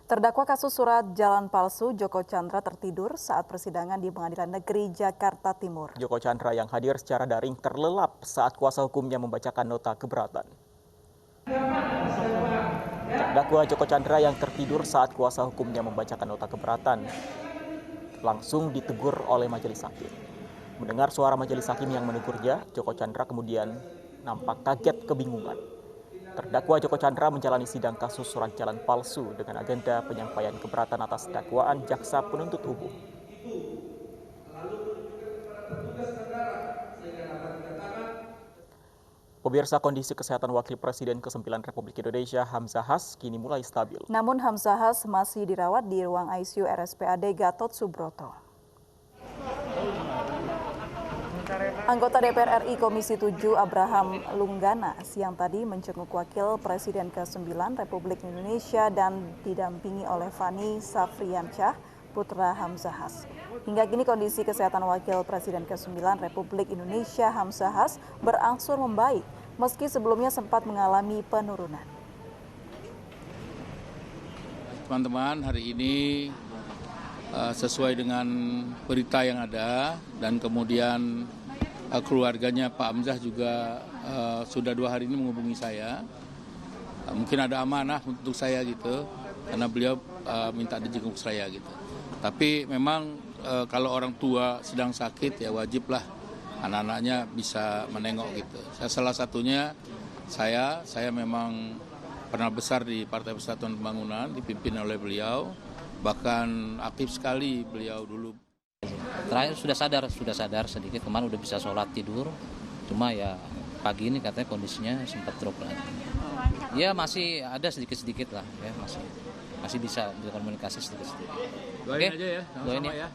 Terdakwa kasus surat jalan palsu Joko Chandra tertidur saat persidangan di Pengadilan Negeri Jakarta Timur. Joko Chandra yang hadir secara daring terlelap saat kuasa hukumnya membacakan nota keberatan. Terdakwa Joko Chandra yang tertidur saat kuasa hukumnya membacakan nota keberatan langsung ditegur oleh majelis hakim. Mendengar suara majelis hakim yang menegurnya, Joko Chandra kemudian nampak kaget kebingungan. Terdakwa Joko Chandra menjalani sidang kasus surat jalan palsu dengan agenda penyampaian keberatan atas dakwaan jaksa penuntut umum. Pemirsa, kondisi kesehatan Wakil Presiden ke-9 Republik Indonesia Hamzahas kini mulai stabil. Namun Hamzahas masih dirawat di ruang ICU RSPAD Gatot Subroto. Anggota DPR RI Komisi 7 Abraham Lunggana siang tadi menjenguk Wakil Presiden ke-9 Republik Indonesia dan didampingi oleh Fani Safriansyah, putra Hamzahas. Hingga kini kondisi kesehatan Wakil Presiden ke-9 Republik Indonesia Hamzahas berangsur membaik meski sebelumnya sempat mengalami penurunan. Teman-teman, hari ini sesuai dengan berita yang ada dan kemudian keluarganya Pak Hamzah juga sudah 2 hari ini menghubungi saya. Mungkin ada amanah untuk saya gitu, karena beliau minta dijenguk saya gitu. Tapi memang kalau orang tua sedang sakit ya wajiblah anak-anaknya bisa menengok gitu. Salah satunya saya memang pernah besar di Partai Persatuan Pembangunan, dipimpin oleh beliau, bahkan aktif sekali beliau dulu. Terakhir sudah sadar sedikit, kemarin udah bisa sholat tidur, cuma ya pagi ini katanya kondisinya sempat drop lagi. Ya masih ada sedikit-sedikit lah, ya masih bisa berkomunikasi sedikit-sedikit. Doain aja ya, sama-sama ya.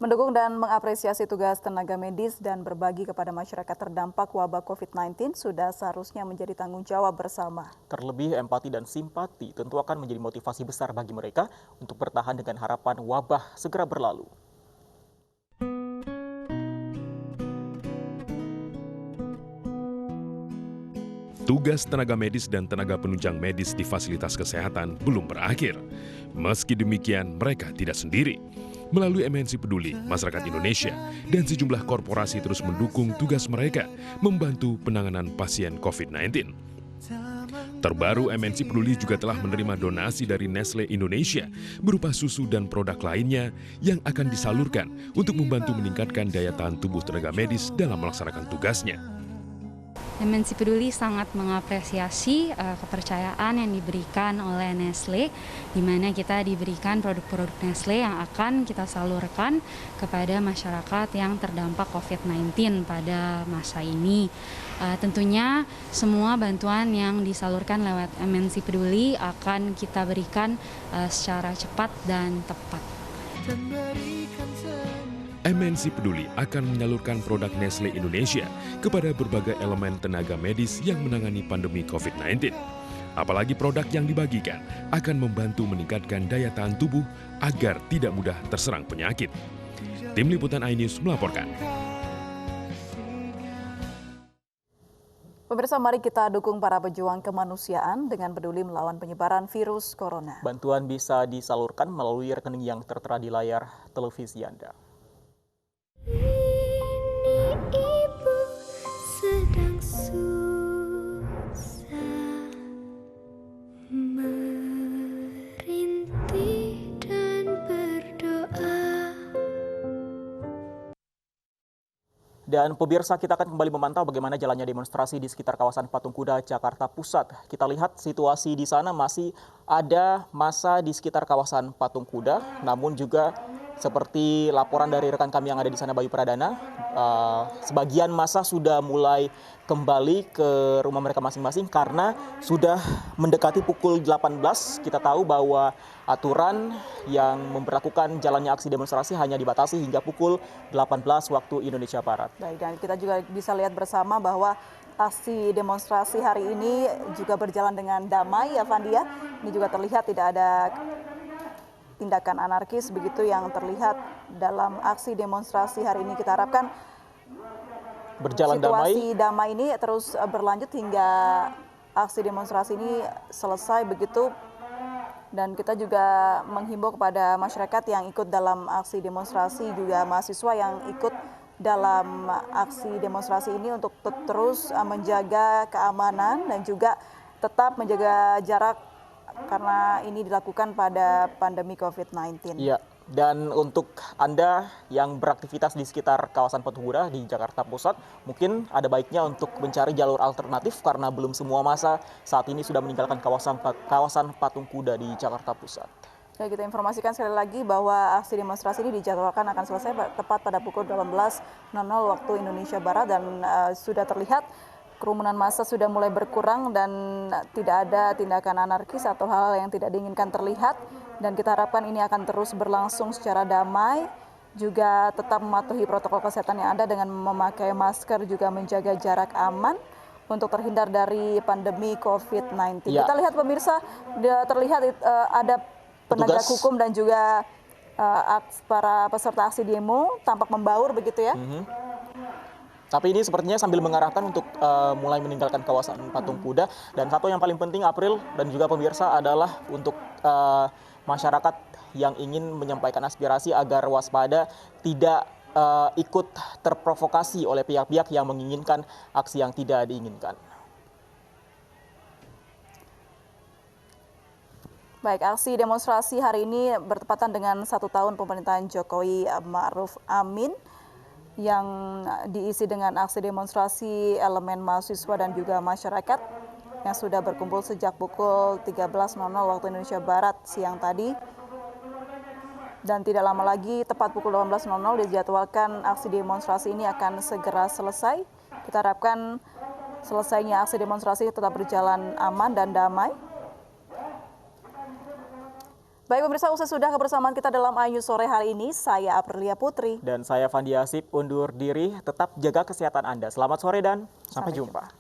Mendukung dan mengapresiasi tugas tenaga medis dan berbagi kepada masyarakat terdampak wabah COVID-19 sudah seharusnya menjadi tanggung jawab bersama. Terlebih empati dan simpati tentu akan menjadi motivasi besar bagi mereka untuk bertahan dengan harapan wabah segera berlalu. Tugas tenaga medis dan tenaga penunjang medis di fasilitas kesehatan belum berakhir. Meski demikian, mereka tidak sendiri. Melalui MNC Peduli, masyarakat Indonesia dan sejumlah korporasi terus mendukung tugas mereka membantu penanganan pasien COVID-19. Terbaru, MNC Peduli juga telah menerima donasi dari Nestle Indonesia berupa susu dan produk lainnya yang akan disalurkan untuk membantu meningkatkan daya tahan tubuh tenaga medis dalam melaksanakan tugasnya. MNC Peduli sangat mengapresiasi kepercayaan yang diberikan oleh Nestle, di mana kita diberikan produk-produk Nestle yang akan kita salurkan kepada masyarakat yang terdampak COVID-19 pada masa ini. Tentunya semua bantuan yang disalurkan lewat MNC Peduli akan kita berikan secara cepat dan tepat. MNC Peduli akan menyalurkan produk Nestle Indonesia kepada berbagai elemen tenaga medis yang menangani pandemi COVID-19. Apalagi produk yang dibagikan akan membantu meningkatkan daya tahan tubuh agar tidak mudah terserang penyakit. Tim Liputan iNews melaporkan. Pemirsa, mari kita dukung para pejuang kemanusiaan dengan peduli melawan penyebaran virus corona. Bantuan bisa disalurkan melalui rekening yang tertera di layar televisi Anda. Ibu sedang susah merintih dan berdoa. Dan pemirsa, kita akan kembali memantau bagaimana jalannya demonstrasi di sekitar kawasan Patung Kuda, Jakarta Pusat. Kita lihat situasi di sana masih ada massa di sekitar kawasan Patung Kuda, namun juga seperti laporan dari rekan kami yang ada di sana, Bayu Pradana, sebagian massa sudah mulai kembali ke rumah mereka masing-masing karena sudah mendekati pukul 18. Kita tahu bahwa aturan yang memberlakukan jalannya aksi demonstrasi hanya dibatasi hingga pukul 18 waktu Indonesia Barat. Baik, dan kita juga bisa lihat bersama bahwa aksi demonstrasi hari ini juga berjalan dengan damai, ya Fandia. Ini juga terlihat tidak ada tindakan anarkis begitu yang terlihat dalam aksi demonstrasi hari ini. Kita harapkan berjalan situasi damai ini terus berlanjut hingga aksi demonstrasi ini selesai begitu Dan kita juga menghimbau kepada masyarakat yang ikut dalam aksi demonstrasi, juga mahasiswa yang ikut dalam aksi demonstrasi ini untuk terus menjaga keamanan dan juga tetap menjaga jarak karena ini dilakukan pada pandemi COVID-19. Iya, dan untuk Anda yang beraktivitas di sekitar kawasan Patung Kuda di Jakarta Pusat, mungkin ada baiknya untuk mencari jalur alternatif karena belum semua massa saat ini sudah meninggalkan kawasan Patung Kuda di Jakarta Pusat. Ya, kita informasikan sekali lagi bahwa aksi demonstrasi ini dijadwalkan akan selesai tepat pada pukul 18.00 waktu Indonesia Barat dan sudah terlihat kerumunan massa sudah mulai berkurang dan tidak ada tindakan anarkis atau hal-hal yang tidak diinginkan terlihat, dan kita harapkan ini akan terus berlangsung secara damai, juga tetap mematuhi protokol kesehatan yang ada dengan memakai masker, juga menjaga jarak aman untuk terhindar dari pandemi COVID-19. Ya. Kita lihat pemirsa, terlihat ada penegak hukum dan juga para peserta aksi demo tampak membaur begitu ya. Tapi ini sepertinya sambil mengarahkan untuk mulai meninggalkan kawasan Patung Kuda. Dan satu yang paling penting, April dan juga pemirsa, adalah untuk masyarakat yang ingin menyampaikan aspirasi agar waspada, tidak ikut terprovokasi oleh pihak-pihak yang menginginkan aksi yang tidak diinginkan. Baik, aksi demonstrasi hari ini bertepatan dengan 1 tahun pemerintahan Jokowi Ma'ruf Amin, yang diisi dengan aksi demonstrasi elemen mahasiswa dan juga masyarakat yang sudah berkumpul sejak pukul 13.00 waktu Indonesia Barat siang tadi. Dan tidak lama lagi, tepat pukul 18.00 dijadwalkan aksi demonstrasi ini akan segera selesai. Kita harapkan selesainya aksi demonstrasi tetap berjalan aman dan damai. Baik pemirsa, usai sudah kebersamaan kita dalam Ayu Sore hari ini, saya Aprilia Putri. Dan saya Fandi Asip undur diri, tetap jaga kesehatan Anda. Selamat sore dan sampai jumpa.